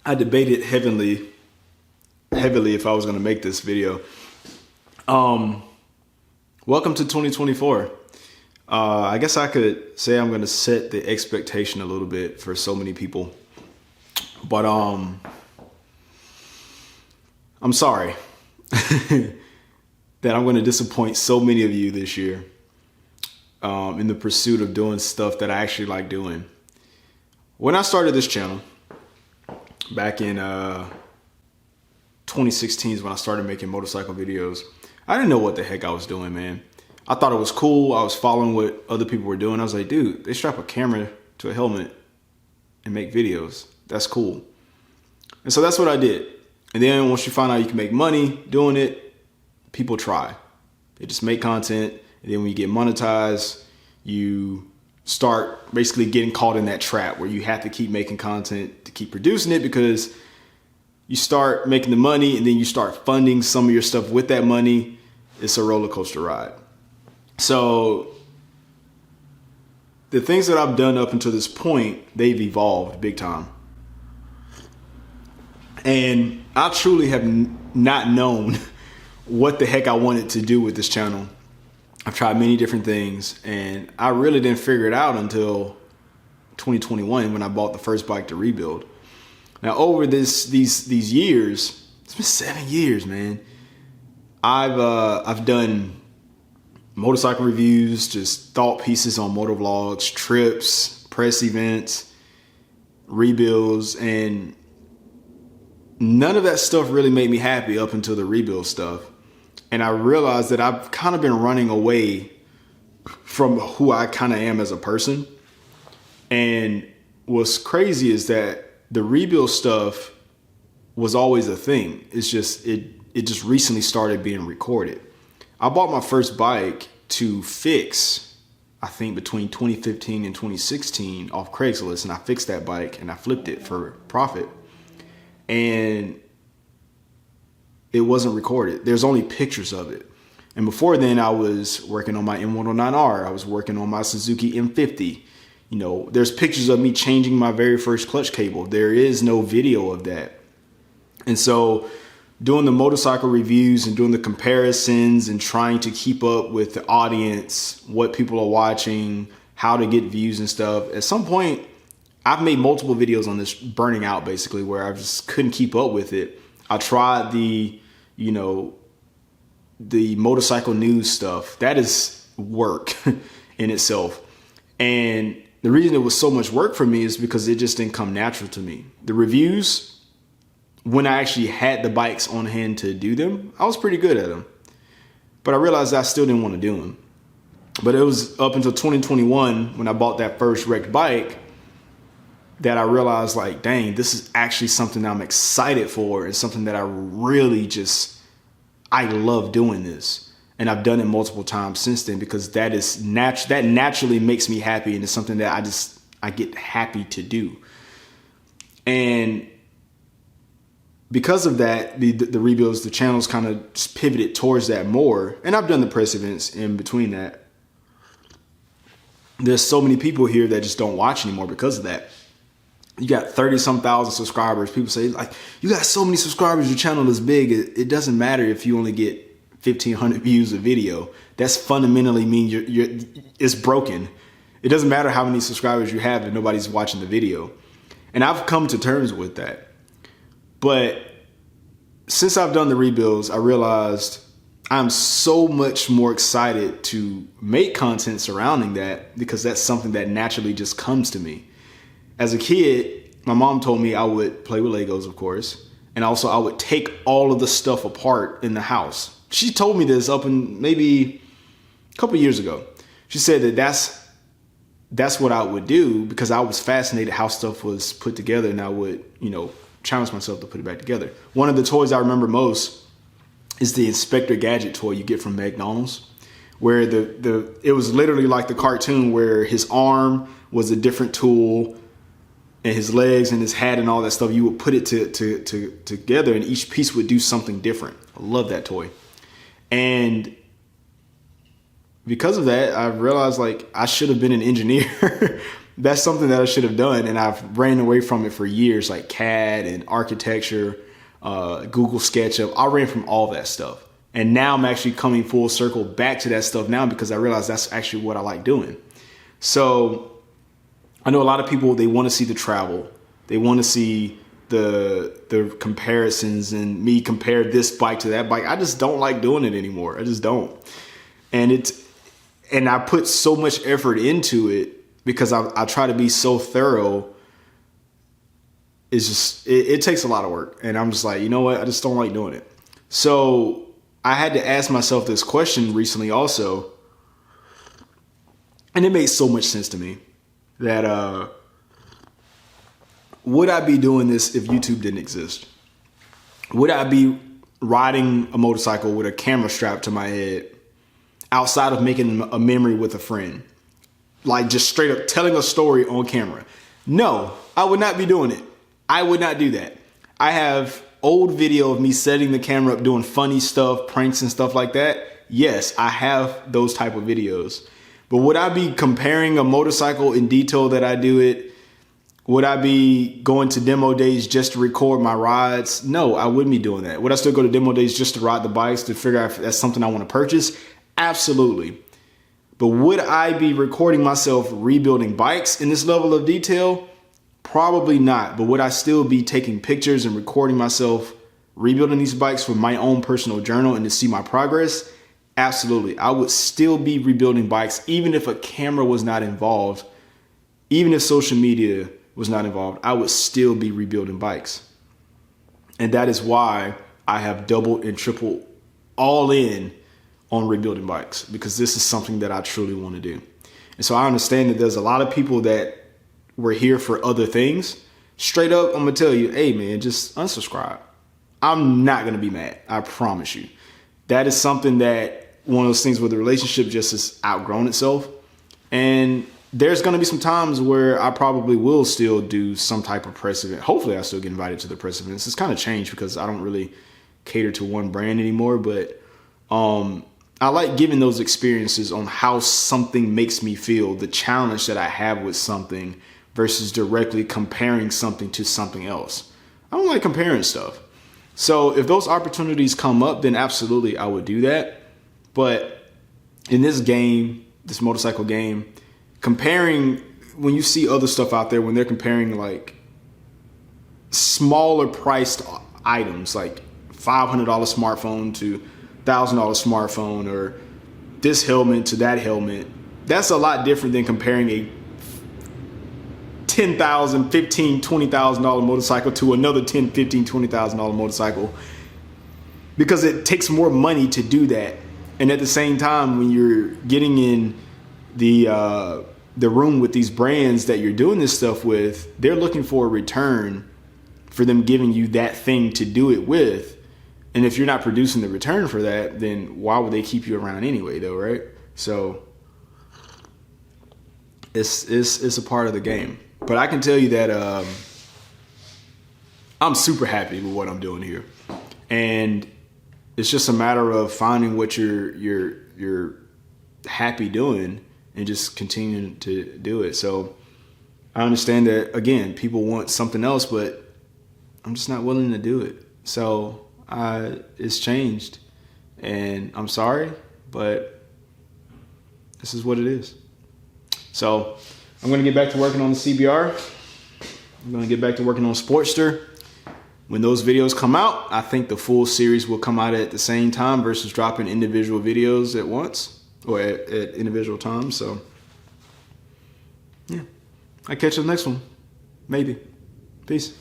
I debated heavily if I was going to make this video. Welcome to 2024. I guess I could say I'm going to set the expectation a little bit for so many people, but I'm sorry that I'm going to disappoint so many of you this year in the pursuit of doing stuff that I actually like doing. When I started this channel back in 2016 is when I started making motorcycle videos. I didn't know what the heck I was doing, man. I thought it was cool. I was following what other people were doing. I was like, dude, they strap a camera to a helmet and make videos. That's cool. And so that's what I did. And then once you find out you can make money doing it, people try. They just make content. And then when you get monetized, you start basically getting caught in that trap where you have to keep making content to keep producing it, because you start making the money and then you start funding some of your stuff with that money. It's a roller coaster ride. So the things that I've done up until this point, they've evolved big time. And I truly have not known what the heck I wanted to do with this channel. I've tried many different things, and I really didn't figure it out until 2021 when I bought the first bike to rebuild. Now, over these years, it's been 7 years, man. I've done motorcycle reviews, just thought pieces on motor vlogs, trips, press events, rebuilds, and none of that stuff really made me happy up until the rebuild stuff. And I realized that I've kind of been running away from who I kind of am as a person. And what's crazy is that the rebuild stuff was always a thing. It's just, it just recently started being recorded. I bought my first bike to fix, I think between 2015 and 2016 off Craigslist. And I fixed that bike and I flipped it for profit. And it wasn't recorded. There's only pictures of it. And before then, I was working on my M109R. I was working on my Suzuki M50. You know, there's pictures of me changing my very first clutch cable. There is no video of that. And so doing the motorcycle reviews and doing the comparisons and trying to keep up with the audience, what people are watching, how to get views and stuff. At some point, I've made multiple videos on this burning out, basically, where I just couldn't keep up with it. I tried the motorcycle news stuff. That is work in itself. And the reason it was so much work for me is because it just didn't come natural to me. The reviews, when I actually had the bikes on hand to do them, I was pretty good at them. But I realized I still didn't want to do them. But it was up until 2021 when I bought that first wrecked bike that I realized, like, dang, this is actually something that I'm excited for, and something that I really I love doing this. And I've done it multiple times since then, because that naturally makes me happy, and it's something that I get happy to do. And because of that, the rebuilds, the channels kind of pivoted towards that more. And I've done the press events in between that. There's so many people here that just don't watch anymore because of that. You got 30-some thousand subscribers. People say, like, you got so many subscribers, your channel is big. It doesn't matter if you only get 1,500 views a video. That's fundamentally mean it's broken. It doesn't matter how many subscribers you have if nobody's watching the video. And I've come to terms with that. But since I've done the rebuilds, I realized I'm so much more excited to make content surrounding that, because that's something that naturally just comes to me. As a kid, my mom told me I would play with Legos, of course, and also I would take all of the stuff apart in the house. She told me this up in maybe a couple years ago. She said that that's what I would do, because I was fascinated how stuff was put together, and I would, challenge myself to put it back together. One of the toys I remember most is the Inspector Gadget toy you get from McDonald's, where it was literally like the cartoon, where his arm was a different tool, and his legs and his hat and all that stuff. You would put it together, and each piece would do something different. I love that toy. And because of that, I realized, like, I should have been an engineer That's something that I should have done, and I've ran away from it for years, like CAD and architecture, Google SketchUp. I ran from all that stuff. And now I'm actually coming full circle back to that stuff now because I realize that's actually what I like doing. So I know a lot of people, they want to see the travel. They want to see the comparisons and me compare this bike to that bike. I just don't like doing it anymore. I just don't. And I put so much effort into it because I try to be so thorough. It's just, it takes a lot of work. And I'm just like, you know what? I just don't like doing it. So I had to ask myself this question recently also. And it made so much sense to me that, would I be doing this if YouTube didn't exist? Would I be riding a motorcycle with a camera strapped to my head outside of making a memory with a friend? Like just straight up telling a story on camera? No, I would not be doing it. I would not do that. I have old video of me setting the camera up, doing funny stuff, pranks and stuff like that. Yes, I have those type of videos. But would I be comparing a motorcycle in detail that I do it? Would I be going to demo days just to record my rides? No, I wouldn't be doing that. Would I still go to demo days just to ride the bikes to figure out if that's something I want to purchase? Absolutely. But would I be recording myself rebuilding bikes in this level of detail? Probably not. But would I still be taking pictures and recording myself rebuilding these bikes for my own personal journal and to see my progress? Absolutely. I would still be rebuilding bikes even if a camera was not involved, even if social media was not involved. I would still be rebuilding bikes. And that is why I have doubled and tripled all in on rebuilding bikes, because this is something that I truly want to do. And so I understand that there's a lot of people that were here for other things. Straight up, I'm going to tell you, hey man, just unsubscribe. I'm not going to be mad. I promise you. That is something that one of those things where the relationship just has outgrown itself. And there's going to be some times where I probably will still do some type of press event. Hopefully I still get invited to the press events. It's kind of changed because I don't really cater to one brand anymore, but I like giving those experiences on how something makes me feel, the challenge that I have with something versus directly comparing something to something else. I don't like comparing stuff. So if those opportunities come up, then absolutely I would do that. But in this game, this motorcycle game, comparing, when you see other stuff out there, when they're comparing like smaller priced items, like $500 smartphone to $1,000 smartphone, or this helmet to that helmet, that's a lot different than comparing a $10,000, $15,000, $20,000 motorcycle to another $10,000, $15,000, $20,000 motorcycle, because it takes more money to do that. And at the same time, when you're getting in the room with these brands that you're doing this stuff with, they're looking for a return for them giving you that thing to do it with. And if you're not producing the return for that, then why would they keep you around anyway, though, right? So it's a part of the game. But I can tell you that I'm super happy with what I'm doing here, and it's just a matter of finding what you're happy doing and just continuing to do it. So I understand that, again, people want something else, but I'm just not willing to do it. So it's changed, and I'm sorry, but this is what it is. So I'm going to get back to working on the CBR. I'm going to get back to working on Sportster. When those videos come out, I think the full series will come out at the same time versus dropping individual videos at once or at individual times. So yeah, I'll catch you in the next one. Maybe. Peace.